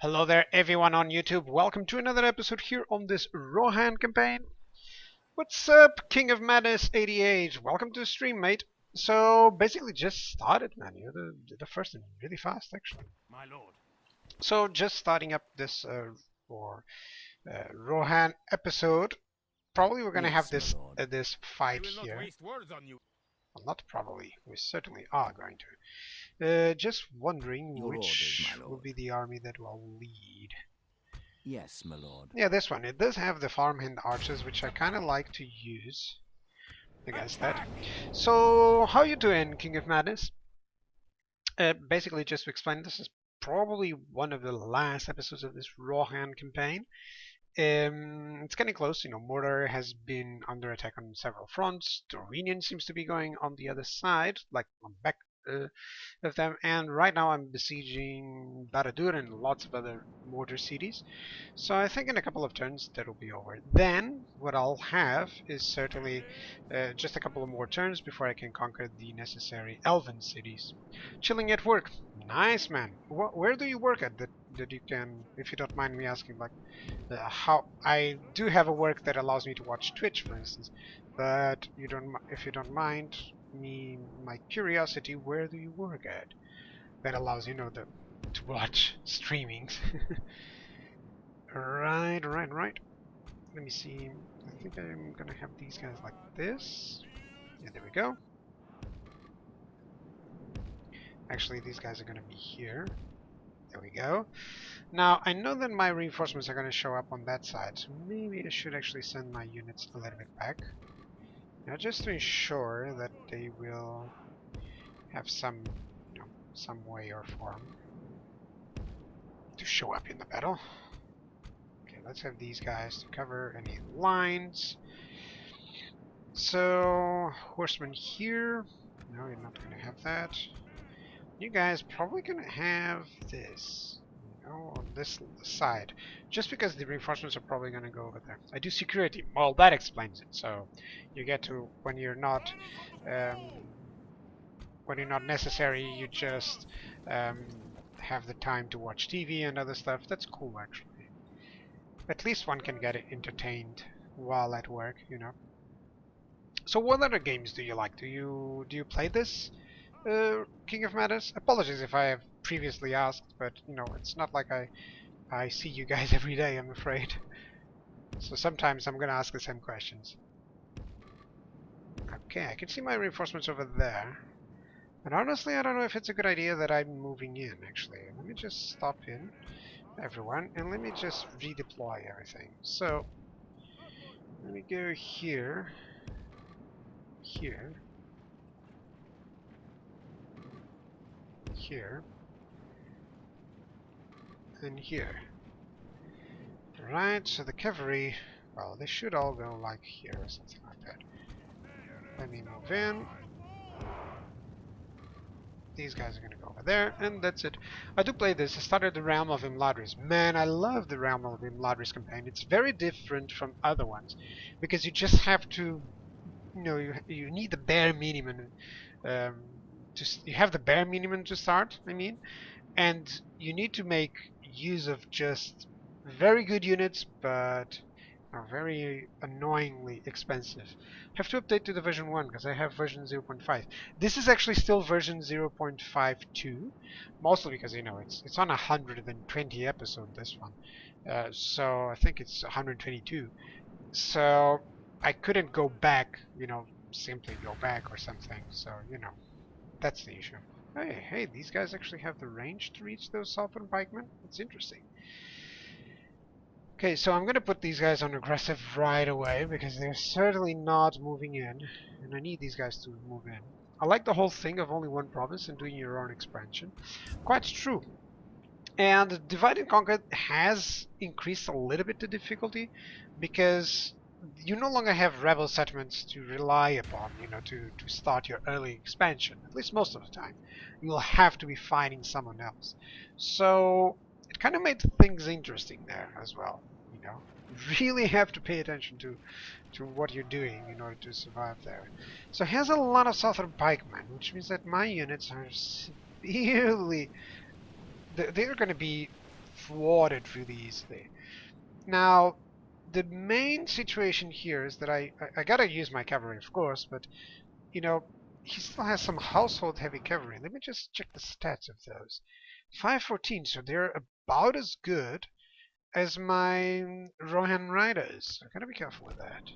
Hello there everyone on YouTube, welcome to another episode here on this Rohan campaign. What's up, King of Madness 88? Welcome to the stream, mate. So basically just started, man. You did the first one really fast, actually. My lord. So just starting up this Rohan episode. Probably we're gonna have this this fight I will here. not waste words on you. Well, not probably. We certainly are going to. Just wondering Your which orders, my will lord. be the army that will lead. Yes, my lord. Yeah, this one. It does have the farmhand archers, which I kind of like to use against that. So, how you doing, King of Madness? Basically, just to explain, this is probably one of the last episodes of this Rohan campaign. It's getting close. Mordor has been under attack on several fronts. Dorinian seems to be going on the other side, like on back of them, and right now I'm besieging Barad-dûr and lots of other Mordor cities. So I think in a couple of turns that'll be over. Then what I'll have is certainly just a couple of more turns before I can conquer the necessary Elven cities. Chilling at work. Nice, man. Where do you work at that you can, if you don't mind me asking, like how I do have a work that allows me to watch Twitch, for instance, but if you don't mind my curiosity, where do you work at that allows to watch streamings? Right. Let me see. I think I'm gonna have these guys like this. Yeah, there we go. Actually, these guys are gonna be here. There we go. Now, I know that my reinforcements are going to show up on that side, so maybe I should actually send my units a little bit back. Now, just to ensure that they will have some way or form to show up in the battle. Okay, let's have these guys to cover any lines. So, horsemen here. No, you're not going to have that. You guys probably going to have this. On this side, just because the reinforcements are probably going to go over there. I do security. Well, that explains it. So you get to when you're not necessary, you just have the time to watch TV and other stuff. That's cool, actually. At least one can get entertained while at work, So what other games do you like? Do you play this? King of Madness? Apologies if I have previously asked, but it's not like I see you guys every day, I'm afraid. So sometimes I'm gonna ask the same questions. Okay, I can see my reinforcements over there. And honestly, I don't know if it's a good idea that I'm moving in, actually. Let me just stop in, everyone, and let me just redeploy everything. So, let me go here, here, and here. Right, so the cavalry, well, they should all go like here or something like that. Let me move in. These guys are gonna go over there, and that's it. I do play this. I started the Realm of Imladris. Man, I love the Realm of Imladris campaign. It's very different from other ones because you just have to, you need the bare minimum. You have the bare minimum to start. I mean, and you need to make use of just very good units, but are very annoyingly expensive. Have to update to the version 1 because I have version 0.5. This is actually still version 0.52, mostly because it's on 120 episode, this one. So I think it's 122. So I couldn't go back, simply go back or something. So that's the issue. Hey, these guys actually have the range to reach those southern pikemen? That's interesting. Okay, so I'm gonna put these guys on aggressive right away because they're certainly not moving in, and I need these guys to move in. I like the whole thing of only one province and doing your own expansion. Quite true. And Divide and Conquer has increased a little bit the difficulty because you no longer have rebel settlements to rely upon, to start your early expansion, at least most of the time. You'll have to be fighting someone else. So it kind of made things interesting there as well, You really have to pay attention to what you're doing in order to survive there. So he has a lot of southern pikemen, which means that my units are severely... They're going to be thwarted really easily. Now, the main situation here is that I gotta use my cavalry, of course, but you know, he still has some household heavy cavalry. Let me just check the stats of those. 514, so they're about as good as my Rohan riders. I gotta be careful with that.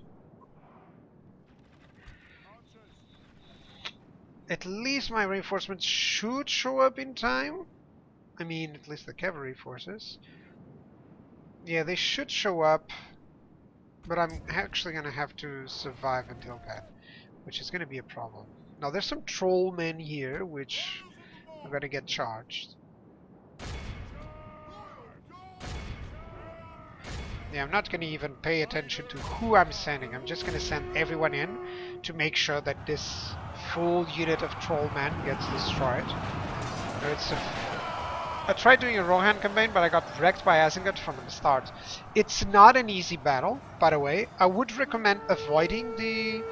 At least my reinforcements should show up in time. I mean, at least the cavalry forces. Yeah, they should show up, but I'm actually gonna have to survive until then, which is gonna be a problem. Now, there's some troll men here, which I'm gonna get charged. Yeah, I'm not gonna even pay attention to who I'm sending. I'm just gonna send everyone in to make sure that this full unit of troll men gets destroyed. I tried doing a Rohan campaign, but I got wrecked by Isengard from the start. It's not an easy battle, by the way. I would recommend avoiding the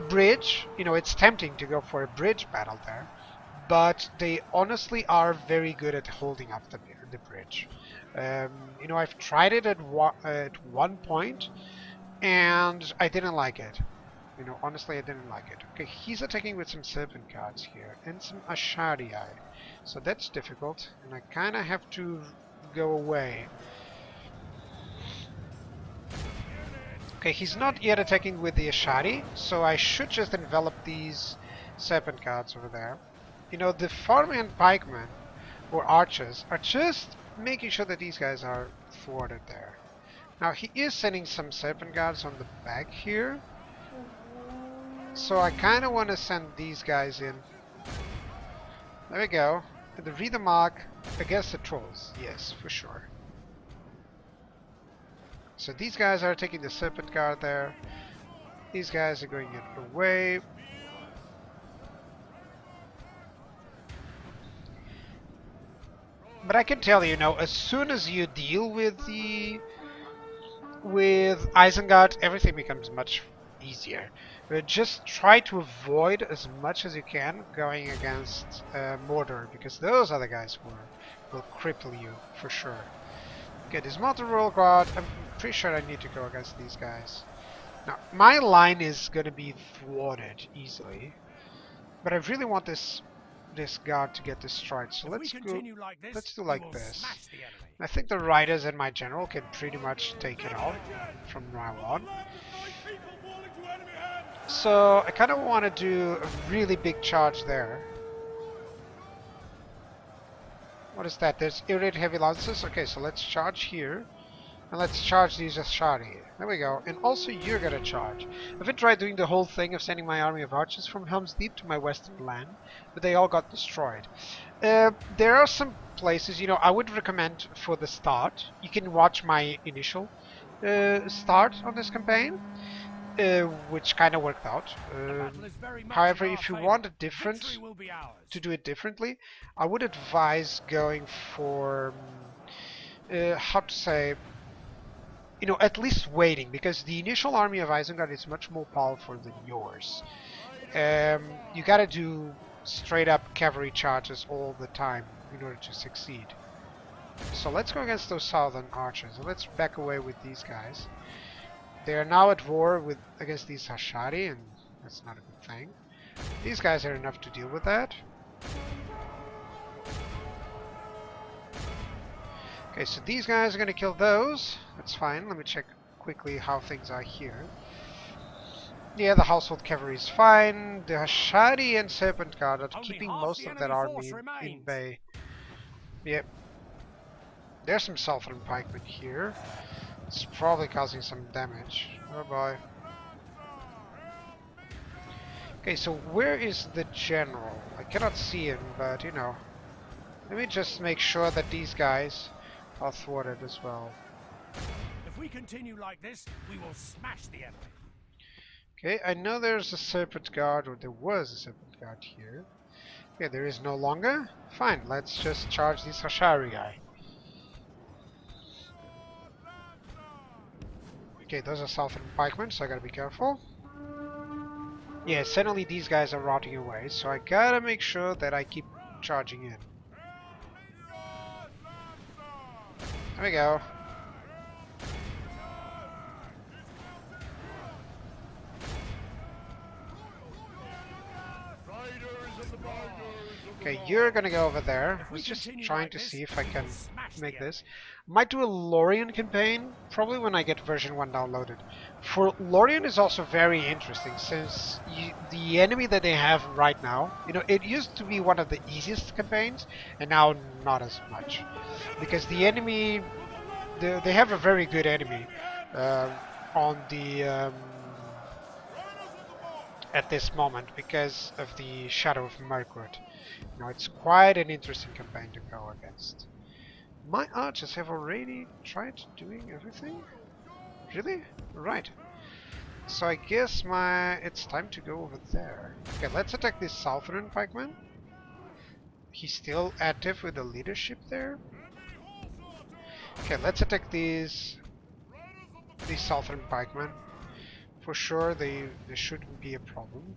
bridge. You know, it's tempting to go for a bridge battle there, but they honestly are very good at holding up the bridge. You know, I've tried it at one point, and I didn't like it. You know, honestly, I didn't like it. Okay, he's attacking with some serpent guards here and some Ashadii. So that's difficult, and I kind of have to go away. Okay, he's not yet attacking with the Ashadii, so I should just envelop these serpent guards over there. You know, the farmhand pikemen or archers are just making sure that these guys are thwarted there. Now he is sending some serpent guards on the back here, so I kind of want to send these guys in. There we go. The reader mark against the trolls. Yes, for sure. So these guys are taking the serpent guard there. These guys are going away. But I can tell you now, as soon as you deal with Isengard, everything becomes much easier. Just try to avoid as much as you can going against Mordor, because those are the guys who will cripple you for sure. Okay, dismount the royal guard. I'm pretty sure I need to go against these guys. Now, my line is going to be thwarted easily, but I really want this guard to get destroyed. So let's do like this. I think the riders and my general can pretty much take it off from now on. So I kind of want to do a really big charge there. What is that? There's irritated heavy lances. Okay, so let's charge here. And let's charge these Ashari. There we go. And also you're gonna charge. I've tried doing the whole thing of sending my army of archers from Helm's Deep to my western land, but they all got destroyed. There are some places, you know, I would recommend for the start. You can watch my initial start on this campaign, which kind of worked out. However, if you want a to do it differently, I would advise going for how to say, you know, at least waiting, because the initial army of Isengard is much more powerful than yours. You gotta do straight up cavalry charges all the time in order to succeed. So let's go against those southern archers. And let's back away with these guys. They are now at war against these Ashari, and that's not a good thing. These guys are enough to deal with that. Okay, so these guys are going to kill those. That's fine. Let me check quickly how things are here. Yeah, the household cavalry is fine. The Ashari and Serpent Guard are keeping most of that army in bay. Yep. There's some southern pikemen here. It's probably causing some damage. Oh boy. Okay, so where is the general? I cannot see him, but you know. Let me just make sure that these guys are thwarted as well. If we continue like this, we will smash the enemy. Okay, I know there's a Serpent Guard, or there was a Serpent Guard here. Okay, there is no longer. Fine, let's just charge this Ashari guy. Okay, those are southern pikemen, so I gotta be careful. Yeah, suddenly these guys are rotting away, so I gotta make sure that I keep charging in. There we go. Okay, you're gonna go over there. I was just trying to see if I can make this. Might do a Lorien campaign, probably when I get version 1 downloaded. For Lorien is also very interesting, since the enemy that they have right now, you know, it used to be one of the easiest campaigns, and now not as much. Because the enemy, they have a very good enemy on the... at this moment, because of the Shadow of Mirkwood. Now it's quite an interesting campaign to go against. My archers have already tried doing everything? Really? Right. So I guess it's time to go over there. Okay, let's attack this southern pikeman. He's still active with the leadership there. Okay, let's attack these southern pikemen. For sure, they shouldn't be a problem.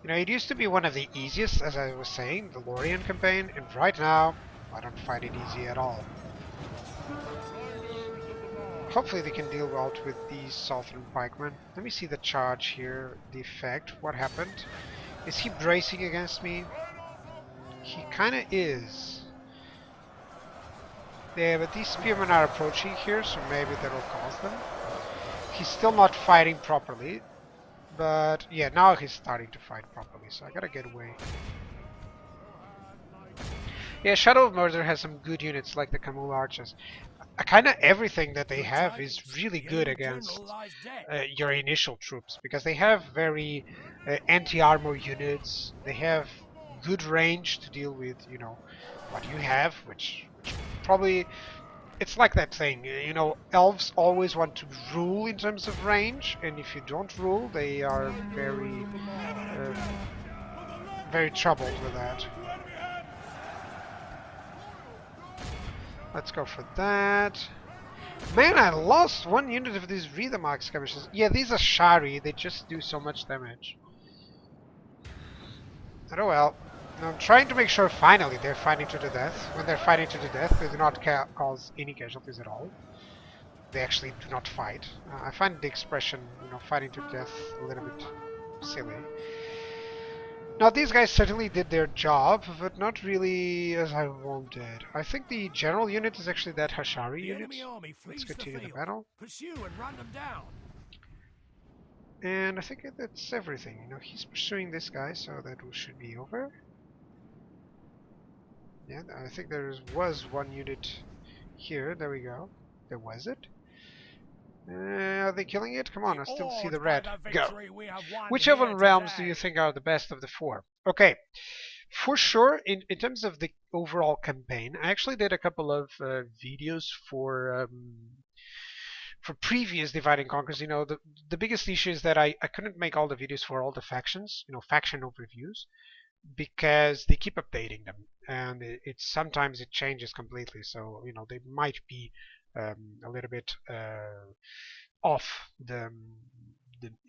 You know, it used to be one of the easiest, as I was saying, the Lorien campaign, and right now, I don't find it easy at all. Hopefully they can deal out with these southern pikemen. Let me see the charge here, the effect, what happened. Is he bracing against me? He kinda is. Yeah, but these spearmen are approaching here, so maybe that'll cause them. He's still not fighting properly. But yeah, now he's starting to fight properly, so I gotta get away. Yeah, Shadow of Murder has some good units like the Camul Archers. Kinda everything that they have is really good against your initial troops, because they have very anti-armor units. They have good range to deal with, you know, what you have, which probably... It's like that thing, you know, elves always want to rule in terms of range, and if you don't rule, they are very troubled with that. Let's go for that. Man, I lost one unit of these Rhythmark skirmishers. Yeah, these are Shari, they just do so much damage. Oh well. I'm trying to make sure finally they're fighting to the death. When they're fighting to the death, they do not cause any casualties at all. They actually do not fight. I find the expression, you know, fighting to death a little bit silly. Now these guys certainly did their job, but not really as I wanted. I think the general unit is actually that Hashari unit. Let's continue the battle. Pursue and run them down. And I think that's everything. You know, he's pursuing this guy, so that should be over. Yeah, I think there was one unit here. There we go. There was it. Are they killing it? Come on, I still see the red. Go. Whichever realms do you think are the best of the four? Okay. For sure, in terms of the overall campaign, I actually did a couple of videos for previous Divide and Conquers. You know, the biggest issue is that I couldn't make all the videos for all the factions, you know, faction overviews, because they keep updating them, and sometimes it changes completely. So you know, they might be a little bit off the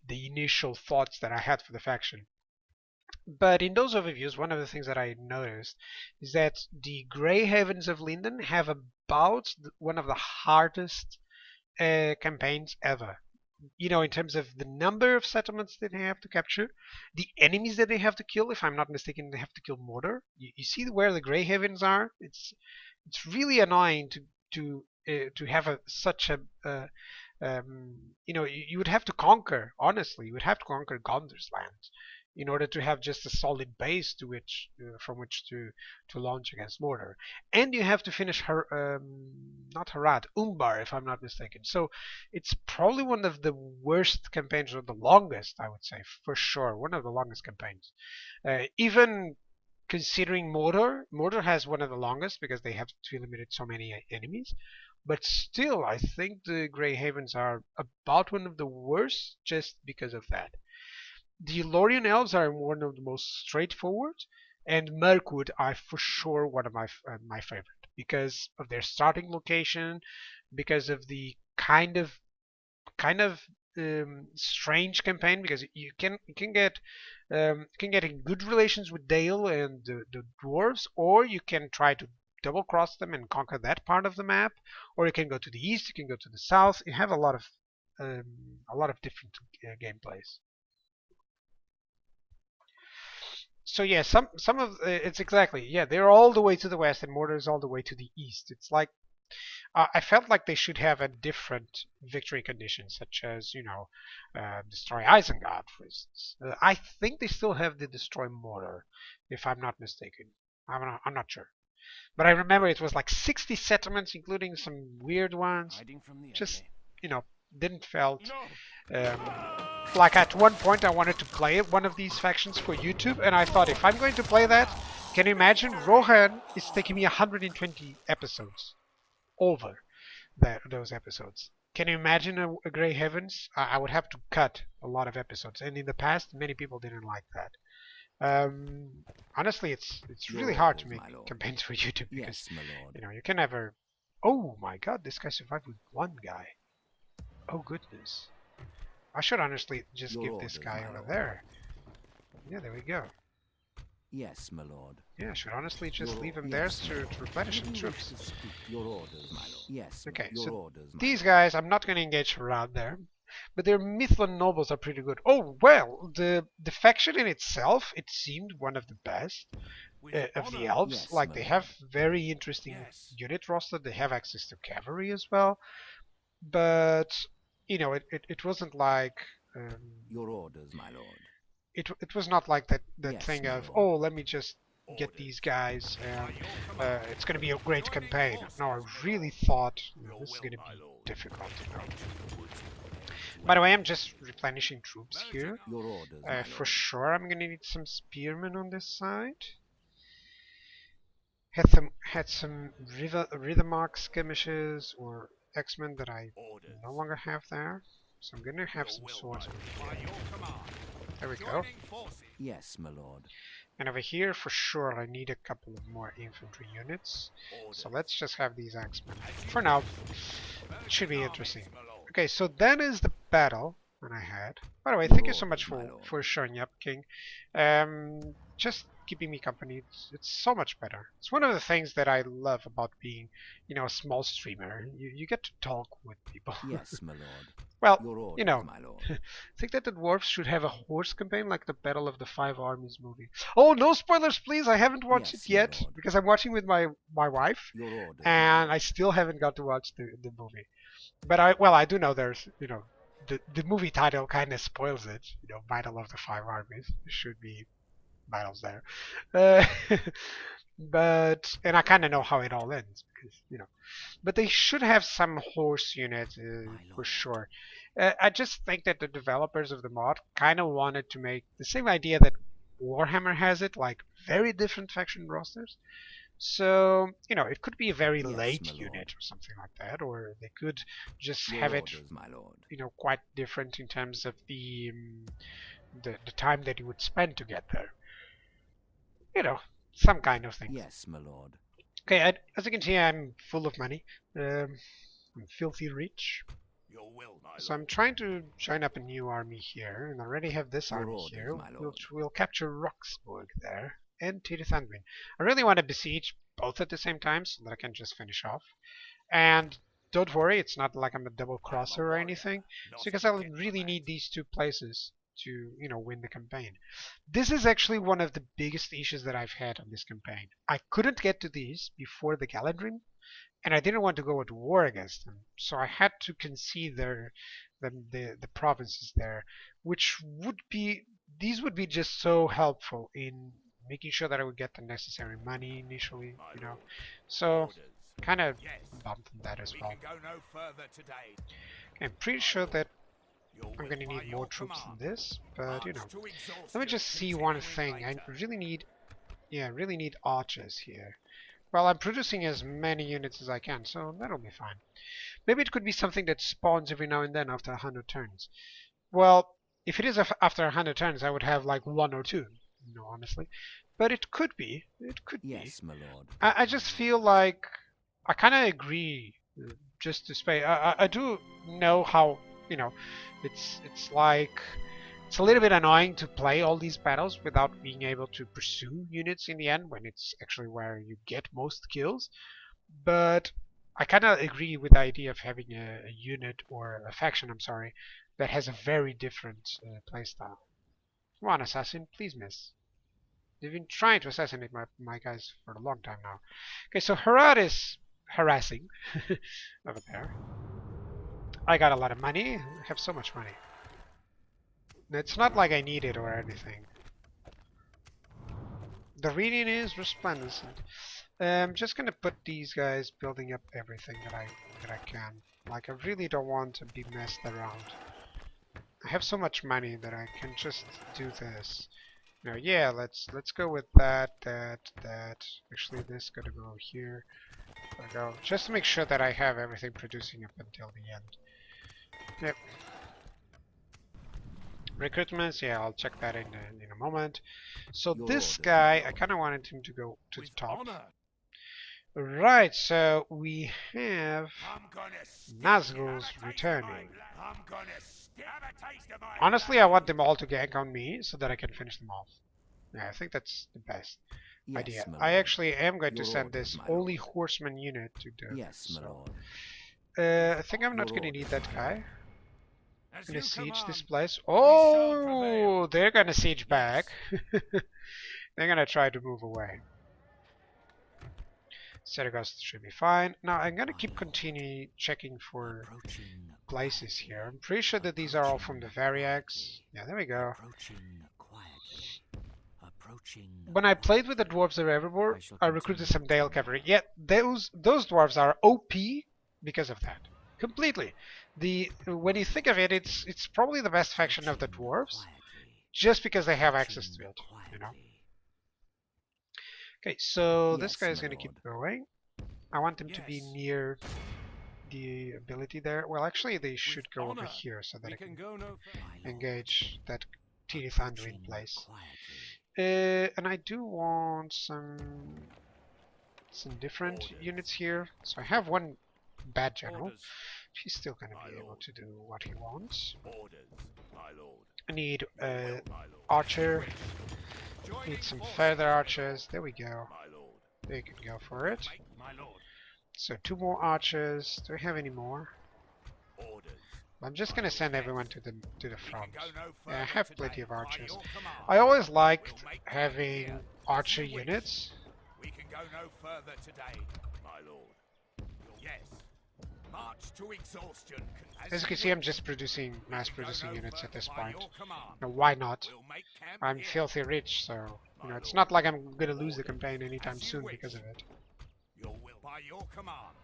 initial thoughts that I had for the faction. But in those overviews, one of the things that I noticed is that the Grey Havens of Linden have about one of the hardest campaigns ever. You know, in terms of the number of settlements that they have to capture, the enemies that they have to kill. If I'm not mistaken, they have to kill Mordor. You see where the Grey Havens are? It's really annoying to have such a you know, you would have to conquer. Honestly, you would have to conquer Gondor's land in order to have just a solid base to which from which to launch against Mordor, and you have to finish not Harad, Umbar, if I'm not mistaken. So it's probably one of the worst campaigns, or the longest, I would say, for sure, one of the longest campaigns. Even considering Mordor has one of the longest because they have to eliminate so many enemies. But still, I think the Grey Havens are about one of the worst just because of that. The Lorien Elves are one of the most straightforward, and Mirkwood are for sure one of my favorite because of their starting location, because of the kind of strange campaign, because you can get in good relations with Dale and the dwarves, or you can try to double cross them and conquer that part of the map, or you can go to the east, you can go to the south. You have a lot of different gameplays. So yeah, some of it's exactly, yeah, they're all the way to the west and Mordor is all the way to the east. It's like I felt like they should have a different victory condition, such as, you know, destroy Isengard, for instance. I think they still have the destroy Mordor, if I'm not mistaken. I'm not sure. But I remember it was like 60 settlements, including some weird ones. Hiding from the Just, enemy. you know, didn't felt like at one point I wanted to play one of these factions for YouTube, and I thought if I'm going to play that, can you imagine Rohan is taking me 120 episodes over those episodes. Can you imagine a Grey Heavens? I would have to cut a lot of episodes, and in the past, many people didn't like that. Honestly, it's really hard to make campaigns for YouTube because Yes, my lord. you know you can never. Oh my God, this guy survived with one guy. Oh goodness. I should honestly just Your give this orders, guy my over lord. there. Yeah, there we go. Yes, my lord. Yeah, I should honestly just Your leave him or- there yes. to replenish some Who do you wish troops. to speak? Your orders, my lord. Yes, my- Okay, your so orders, my these lord. guys, I'm not going to engage Harad there, but their Mithlund nobles are pretty good. Oh, well, the faction in itself, it seemed one of the best With of the honor. elves. Yes, Like, my they lord. have very interesting Yes. unit roster. They have access to cavalry as well. But, you know, it wasn't like... Your orders, my lord. it was not like that Yes, thing my of, lord. oh, let me just get Orders. these guys and By your command. it's going to be a great Joining campaign. forces, No, I my really lord. thought Your this is will, going to my be lord. difficult. You know. To the woods. By the way, I'm just replenishing troops here. Your orders, my For lord. sure, I'm going to need some spearmen on this side. Had some Rithermark skirmishes or X-Men that I Orders. no longer have there. So I'm going to have Your some will, swords my over lord. By here. your command. There we go. Joining forces. Yes, my lord. And over here, for sure, I need a couple of more infantry units. Orders. So let's just have these Axemen. As you For now, wish. it should be American interesting. armies, my lord. Okay, so that is the battle that I had. By the way, Your thank you so much orders, my lord. for showing up, King. Just keeping me company. It's so much better. It's one of the things that I love about being, you know, a small streamer. You get to talk with people. Yes, my lord. Well, Your orders, you know, my lord. I think that the dwarves should have a horse campaign like the Battle of the Five Armies movie. Oh, no spoilers, please! I haven't watched Yes, it my yet lord. because I'm watching with my wife, Your orders, my and lord. I still haven't got to watch the movie. But I do know there's, you know, the movie title kind of spoils it. You know, Battle of the Five Armies. There should be battles there. Uh, and I kind of know how it all ends because, you know, but they should have some horse unit for lord. sure. I just think that the developers of the mod kind of wanted to make the same idea that Warhammer has it, like very different faction rosters. So, you know, it could be a very Yes, late my lord. unit or something like that, or they could just Your have it, orders, my lord. you know, quite different in terms of the time that you would spend to get there. You know, some kind of thing. Yes, my lord. Okay, as you can see, I'm full of money. I'm filthy rich. Your will, my So I'm lord. trying to join up a new army here, and I already have this Your army orders, here, my lord. which will capture Roxburgh there, and Tidithundwin. I really want to besiege both at the same time so that I can just finish off. And don't worry, it's not like I'm a double I am a crosser or warrior, anything. not It's because a I diplomat. really need these two places to, you know, win the campaign. This is actually one of the biggest issues that I've had on this campaign. I couldn't get to these before the Galadrim, and I didn't want to go to war against them, so I had to concede the provinces there, which would be these would be just so helpful in making sure that I would get the necessary money initially, My you know. lord. So Orders. kind of Yes. bumped on that as We well. can go no further today. I'm pretty sure that Your I'm will, going to by need your more troops than command. this, but you know. March to exhaustion, Let me just see one continuing thing. I later. really need archers here. Well, I'm producing as many units as I can, so that'll be fine. Maybe it could be something that spawns every now and then after 100 turns. Well, if it is after 100 turns, I would have like one or two, you know, honestly. But it could be. It could be. Yes, my lord. I just feel like I kind of agree. Just to say, I do know how, you know, it's like It's a little bit annoying to play all these battles without being able to pursue units in the end when it's actually where you get most kills. But I kind of agree with the idea of having a unit or a faction, I'm sorry, that has a very different playstyle. Come on, assassin, please miss. They've been trying to assassinate my guys for a long time now. Okay, so Harad is harassing over there. I got a lot of money. I have so much money. It's not like I need it or anything. The reading is resplendent. I'm just gonna put these guys building up everything that I can. Like, I really don't want to be messed around. I have so much money that I can just do this. Now, yeah, let's go with that. Actually, this gotta go here. Gotta go just to make sure that I have everything producing up until the end. Yep. Recruitments, yeah, I'll check that in a moment. So this guy, I kind of wanted him to go to the top. Right, so we have Nazgul's returning. Honestly, I want them all to gank on me so that I can finish them off. Yeah, I think that's the best idea. I actually am going to send this only horseman unit to do this. So. I think I'm not going to need that guy. I'm going to siege this place. Oh, they're going to siege back. They're going to try to move away. Sergos should be fine. Now I'm going to keep continuing checking for places here. I'm pretty sure that these are all from the Variags. Yeah, there we go. When I played with the dwarves of Evermore, I recruited some Dale cavalry. Yet those dwarves are OP because of that. Completely. When you think of it, it's probably the best faction of the dwarves, just because they have access to it, you know. Okay, so this guy is going to keep going. I want them to be near the ability there. Well, actually, they should go over here so that I can engage that teeny thunder in place. And I do want some different units here. So I have one bad general. He's still going to be able to do what he wants. I need archer. Need some further archers. There we go. They can go for it. So 2 more archers. Do we have any more? I'm just gonna send everyone to the front. Yeah, I have plenty of archers. I always liked having archer units. We can go no further today, my lord. Yes. March to exhaustion. As you can see, I'm just mass producing units at this point. Now, why not? I'm filthy rich, so you know it's not like I'm gonna lose the campaign anytime soon because of it. By your command,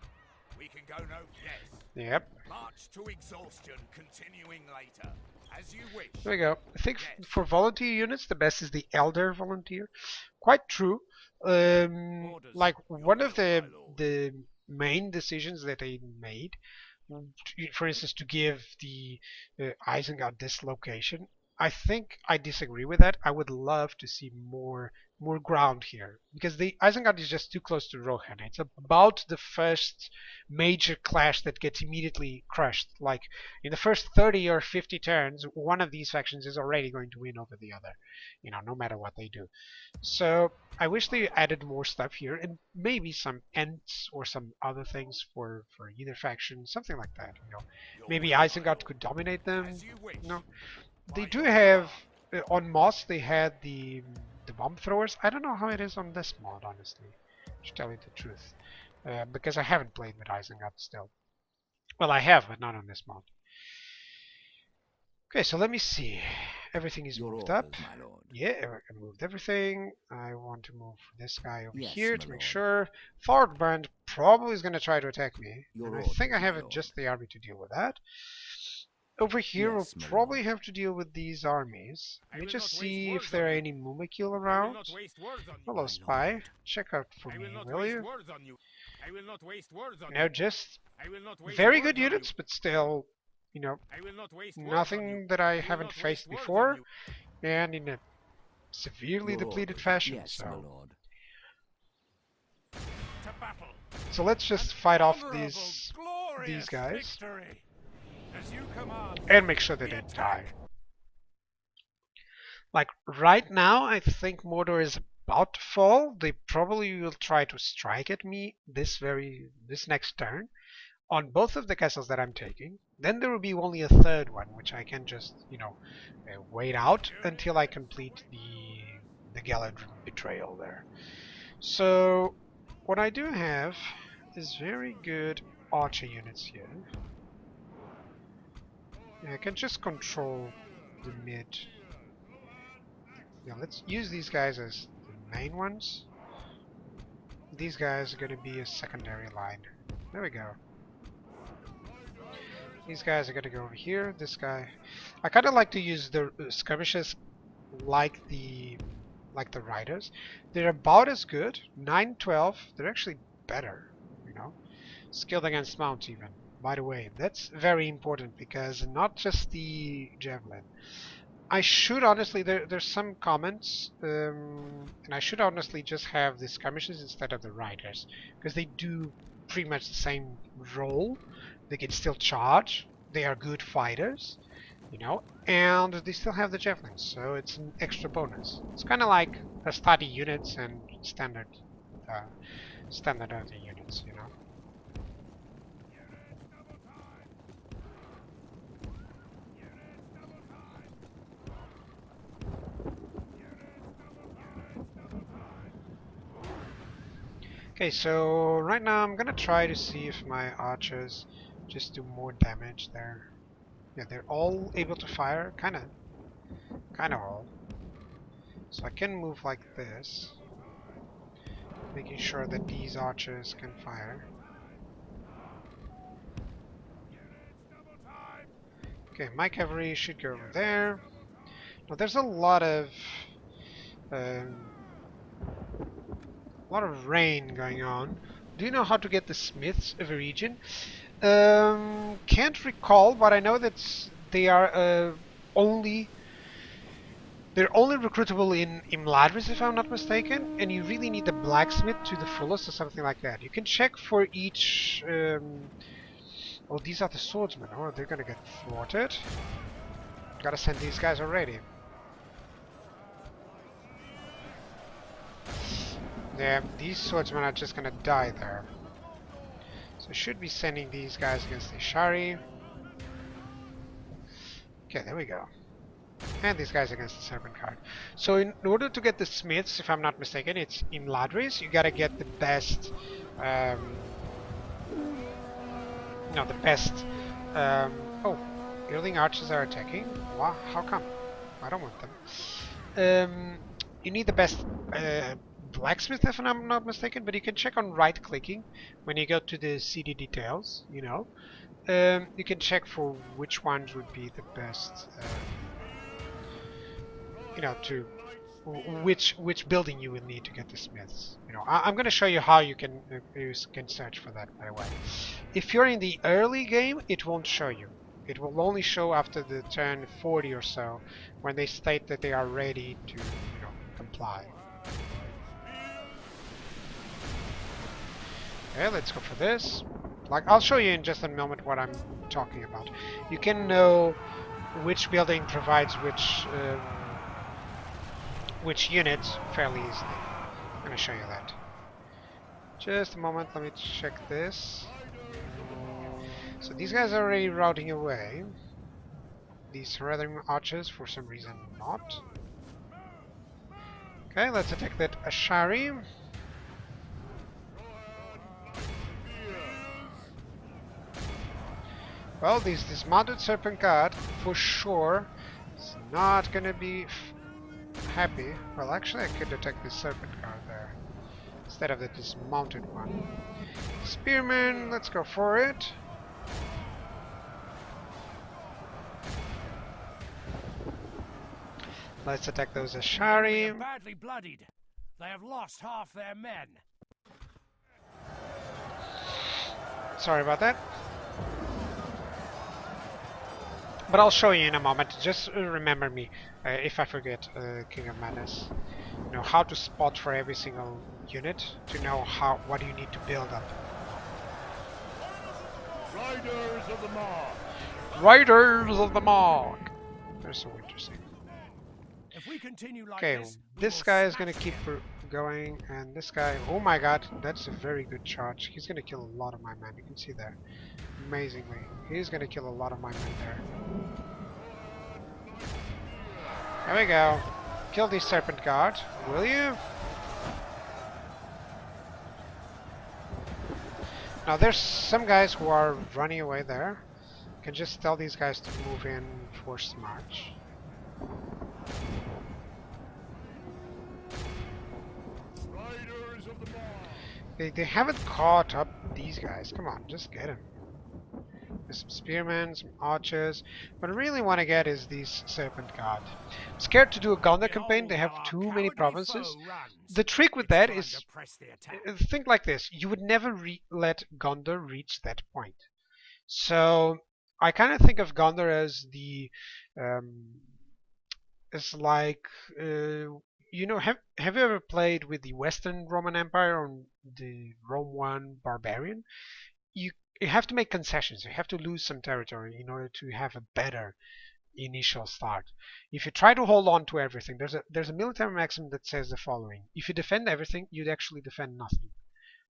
we can go no. Yes. Yep. March to exhaustion, continuing later, as you wish. There we go. I think for volunteer units, the best is the elder volunteer. Quite true. Like one of the main decisions that they made, for instance, to give the Isengard this location, I think I disagree with that. I would love to see more ground here, because the Isengard is just too close to Rohan. It's about the first major clash that gets immediately crushed. Like in the first 30 or 50 turns, one of these factions is already going to win over the other, you know, no matter what they do. So I wish they added more stuff here, and maybe some Ents or some other things for either faction, something like that. You know, maybe Isengard could dominate them. You know, they do have on Moss. They had the bomb throwers. I don't know how it is on this mod, honestly, to tell you the truth, because I haven't played with Isengard still. Well, I have, but not on this mod. Okay, so let me see. Everything is moved up. Yeah, I moved everything. I want to move this guy over here to make sure. Thorbrand probably is going to try to attack me, and I think I have just the army to deal with that. Over here, we'll probably have to deal with these armies. Let me just see if there are any Mumikil around. Hello, spy. Check out for me, will you? No, just very good units, but still, you know, nothing that I haven't faced before, and in a severely depleted fashion. So let's just fight off these guys. And make sure they didn't die. Like right now, I think Mordor is about to fall. They probably will try to strike at me this next turn on both of the castles that I'm taking. Then there will be only a third one, which I can just, wait out until I complete the Galadrim betrayal there. So what I do have is very good archer units here. I can just control the mid. Yeah, let's use these guys as the main ones. These guys are going to be a secondary line. There we go. These guys are going to go over here. This guy, I kind of like to use the skirmishes like the riders. They're about as good. 9, 12. They're actually better. Skilled against mounts even. By the way, that's very important because not just the javelin. I should honestly, there's some comments, and I should honestly just have the skirmishes instead of the riders, because they do pretty much the same role. They can still charge, they are good fighters, and they still have the javelins, so it's an extra bonus. It's kind of like a study units and standard other units, Okay, so right now I'm gonna try to see if my archers just do more damage there. Yeah, they're all able to fire, kinda all. So I can move like this, making sure that these archers can fire. Okay, my cavalry should go over there. Now there's a lot of rain going on. Do you know how to get the smiths of a region? Can't recall, but I know that they are only recruitable in Imladris, if I'm not mistaken, and you really need the blacksmith to the fullest or something like that. You can check for each. Oh, these are the swordsmen. Oh, they're gonna get thwarted. Gotta send these guys already. Yeah, these swordsmen are just gonna die there. So I should be sending these guys against the Shari. Okay, there we go. And these guys against the Serpent Card. So in order to get the smiths, if I'm not mistaken, it's in Ladris. You gotta get the best, oh, building archers are attacking. Wow, how come? I don't want them. You need the best blacksmith, if I'm not mistaken, but you can check on right-clicking when you go to the CD details. You can check for which ones would be the best. To which building you will need to get the smiths. I'm going to show you how you can search for that, by the way. If you're in the early game, it won't show you. It will only show after the turn 40 or so, when they state that they are ready to comply. Okay, let's go for this. I'll show you in just a moment what I'm talking about. You can know which building provides which unit fairly easily. I'm going to show you that. Just a moment, let me check this. So these guys are already routing away. These Harad archers, for some reason, not. Okay, let's attack that Ashari. Well, this dismounted Serpent Guard, for sure, is not gonna be happy. Well, actually, I could attack this Serpent Guard there, instead of the dismounted one. Spearman, let's go for it. Let's attack those Ashari. They are badly bloodied. They have lost half their men. Sorry about that. But I'll show you in a moment. Just remember me, if I forget, King of Madness. How to spot for every single unit, to know what you need to build up. Riders of the Mark. Riders of the Mark. They're so interesting. If we continue like Okay, we this will guy is gonna smash keep them. going, and this guy, oh my god, that's a very good charge. He's gonna kill a lot of my men, you can see there. Amazingly, he's gonna kill a lot of my men there. There we go. Kill the Serpent Guard, will you? Now there's some guys who are running away there. You can just tell these guys to move in forced march. Riders of the Mall. They haven't caught up these guys. Come on, just get them. There's some spearmen, some archers. What I really want to get is these Serpent Guard. I'm scared to do a Gondor campaign. They have too many provinces. The trick with that is, think like this. You would never let Gondor reach that point. So I kind of think of Gondor as the, it's like, you know, have you ever played with the Western Roman Empire on the Rome 1 Barbarian? You have to make concessions. You have to lose some territory in order to have a better initial start. If you try to hold on to everything, there's a military maxim that says the following: if you defend everything, you'd actually defend nothing.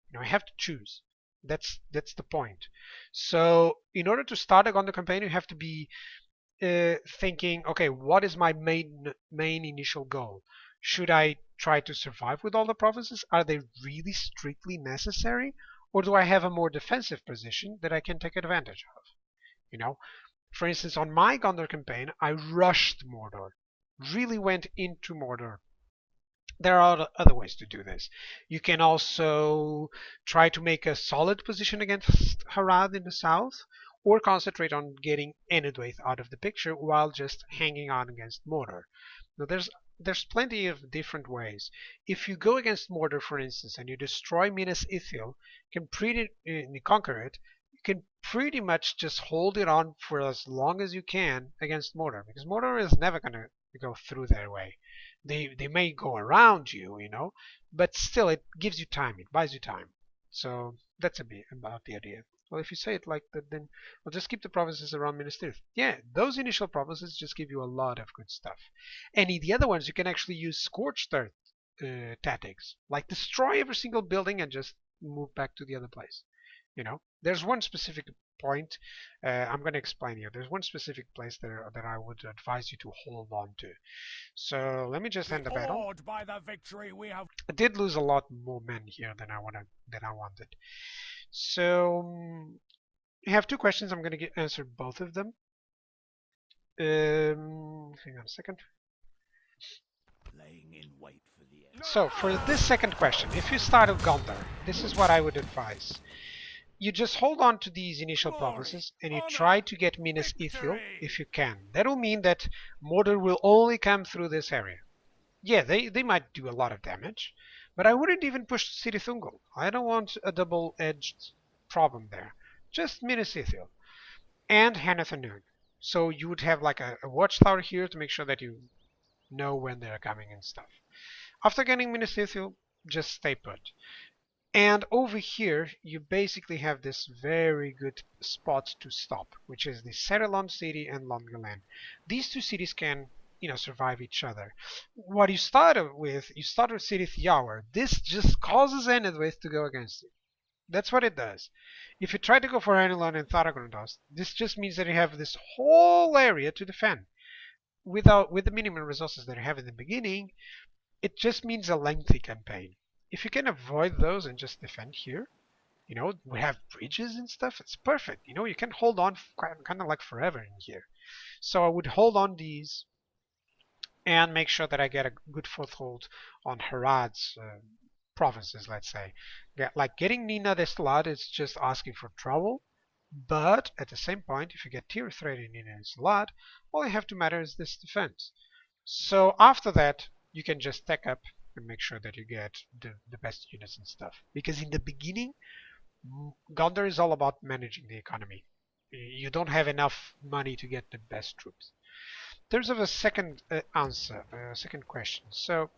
You know, you have to choose. That's the point. So in order to start a Gondor campaign, you have to be thinking, okay, what is my main initial goal? Should I try to survive with all the provinces? Are they really strictly necessary? Or do I have a more defensive position that I can take advantage of? You know, for instance, on my Gondor campaign, I rushed Mordor, really went into Mordor. There are other ways to do this. You can also try to make a solid position against Harad in the south, or concentrate on getting Enedwaith out of the picture while just hanging on against Mordor. Now there's plenty of different ways. If you go against Mordor, for instance, and you destroy Minas Ithil, you conquer it, you can pretty much just hold it on for as long as you can against Mordor, because Mordor is never going to go through their way. They may go around you, you know, but still it gives you time, it buys you time. So that's a bit about the idea. Well, if you say it like that, then I'll just keep the provinces around Minas Tirith. Yeah, those initial provinces just give you a lot of good stuff. And in the other ones, you can actually use scorched earth tactics, like destroy every single building and just move back to the other place. You know, there's one specific point I'm going to explain here. There's one specific place there that I would advise you to hold on to. So let me just end the battle. By the victory we have. I did lose a lot more men here than I wanted. So I have two questions. I'm going to answer both of them. Hang on a second. Laying in wait for the end. So for this second question, if you start with Gondor, this is what I would advise. You just hold on to these initial provinces and you try to get Minas Ithil if you can. That will mean that Mordor will only come through this area. Yeah, they might do a lot of damage, but I wouldn't even push City Thungol. I don't want a double-edged problem there. Just Minas Ithil and Hanathanun. So you would have like a watchtower here to make sure that you know when they're coming and stuff. After getting Minas Ithil, just stay put. And over here, you basically have this very good spot to stop, which is the Saruman city and Longyearbyen. These two cities can, you know, survive each other. What you started with Cirith Yawer. This just causes Enedwaith to go against it. That's what it does. If you try to go for Anilon and Tharagondos, this just means that you have this whole area to defend. With the minimum resources that you have in the beginning, it just means a lengthy campaign. If you can avoid those and just defend here, you know, we have bridges and stuff, it's perfect. You know, you can hold on kind of like forever in here. So I would hold on these and make sure that I get a good foothold on Harad's provinces, let's say. Like getting Nina Destilad is just asking for trouble, but at the same point, if you get tier 3 in Nina Destilad, all you have to matter is this defense. So after that, you can just stack up and make sure that you get the best units and stuff. Because in the beginning, Gondor is all about managing the economy. You don't have enough money to get the best troops. There's a second second question. So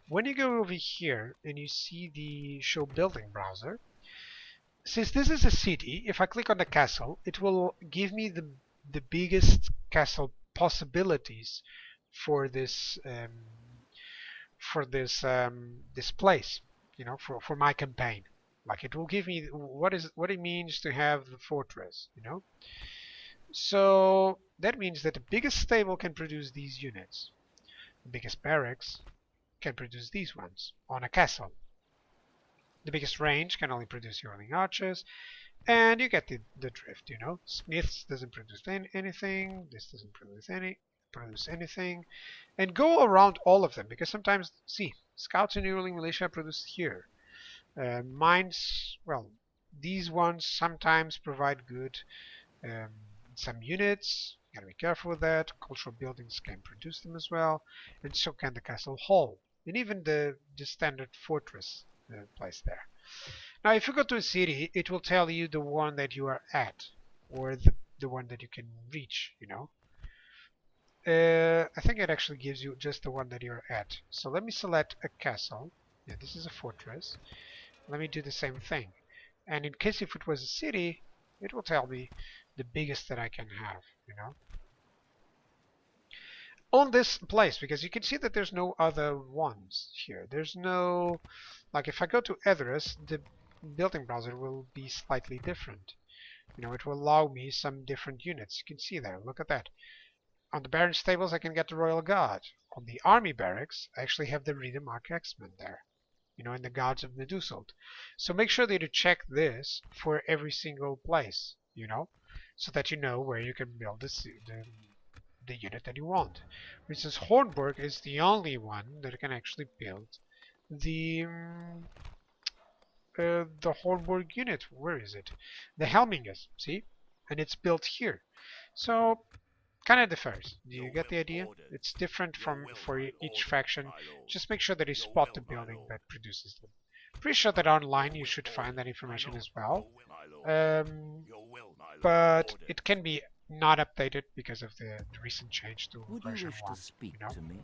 when you go over here and you see the show building browser, since this is a city, if I click on the castle, it will give me the biggest castle possibilities for this place, you know, for my campaign. Like it will give me what it means to have the fortress, you know. So that means that the biggest stable can produce these units. The biggest barracks can produce these ones on a castle. The biggest range can only produce hurling archers, and you get the drift, you know. Smiths doesn't produce anything. This doesn't produce anything. And go around all of them, because sometimes, see, scouts and hurling militia produce here. Mines, well, these ones sometimes provide good some units. You gotta be careful with that. Cultural buildings can produce them as well, and so can the castle hall, and even the standard fortress place there. Now, if you go to a city, it will tell you the one that you are at, or the one that you can reach, you know. I think it actually gives you just the one that you're at. So let me select a castle. Yeah, this is a fortress. Let me do the same thing. And in case if it was a city, it will tell me the biggest that I can have, you know. On this place, because you can see that there's no other ones here. There's no, like if I go to address, the building browser will be slightly different. You know, it will allow me some different units. You can see there, look at that. On the Baron Stables, I can get the Royal Guard. On the Army Barracks, I actually have the Riedemark X-Men there. You know, and the Guards of Medusold. So make sure that you check this for every single place, you know, so that you know where you can build the unit that you want. For instance, Hornburg is the only one that can actually build the Hornburg unit. Where is it? The Helmingus, see? And it's built here. So kind of differs. Do you get the idea? It's different for each faction. Just make sure that you spot the building that produces them. Pretty sure that online you should find that information as well. But it can be not updated because of the recent change to Would you version wish 1. to speak You know? to me?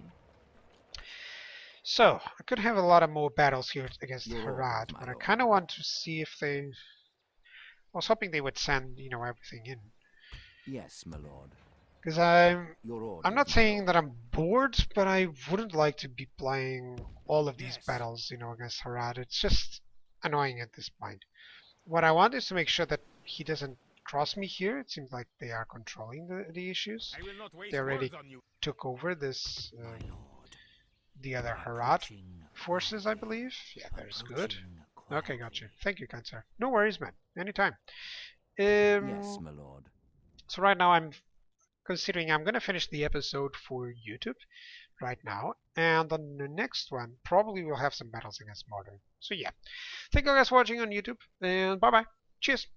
So, I could have a lot of more battles here against Your Harad, orders, my but I lord. kind of want to see if they... I was hoping they would send, you know, everything in. Yes, my lord. Because Your orders, I'm not my saying lord. that I'm bored, but I wouldn't like to be playing all of these Yes. battles, you know, against Harad. It's just annoying at this point. What I want is to make sure that he doesn't cross me here. It seems like they are controlling the issues. I will not waste They already words on you. took over this, My lord. the other Harad Approaching forces, I quietly. believe. Yeah, that is good. Approaching Okay, gotcha. quietly. Thank you, kind sir. No worries, man. Anytime. Yes, my lord. So right now I'm considering I'm gonna finish the episode for YouTube right now, and on the next one probably we'll have some battles against Modern. So yeah, thank you guys for watching on YouTube, and bye bye. Cheers.